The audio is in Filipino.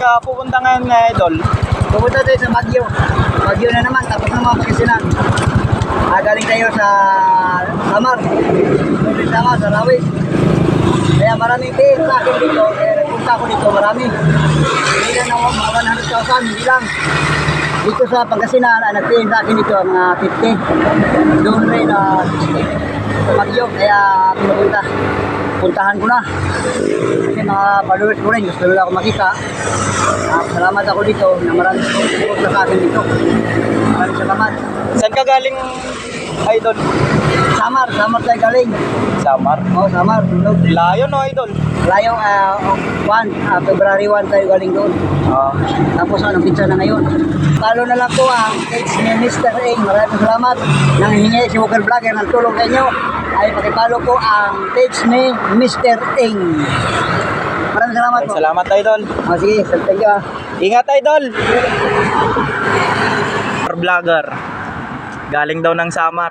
ka pupunta ngayon nga, idol? Pupunta tayo sa Baguio. Baguio na naman, tapos na mga Pangasinan. Galing tayo sa Samar. Sa Samar, sa Rawis. Kaya maraming pay sa akin dito. Kaya nagpunta ako dito, marami. Hindi na ng mga 100,000, hindi lang. Dito sa Pangasinan, nagpay sa akin dito, mga 50. Doon rin, 60. Sa Baguio, kaya pumunta. Puntahan ko na. Kasi mga followers ko rin, gusto nila ako makita. Salamat ako dito na maraming support sa akin dito. Maraming salamat. Saan ka galing, idol? Samar tayo galing. Samar. Oo, Samar. Layo, no, idol? Layo, February 1 tayo galing doon. Tapos anong pizza na ngayon. Follow na lang po ang page ni Mr. Ing. Maraming salamat. Nanghingi si Walker Vlogger ng tulong sa inyo. Ay pakipollow po ang page ni Mr. Ing. Maraming salamat po. Salamat, idol. Sige, thank you. Ingat, idol. Vlogger. Galing daw ng Samar.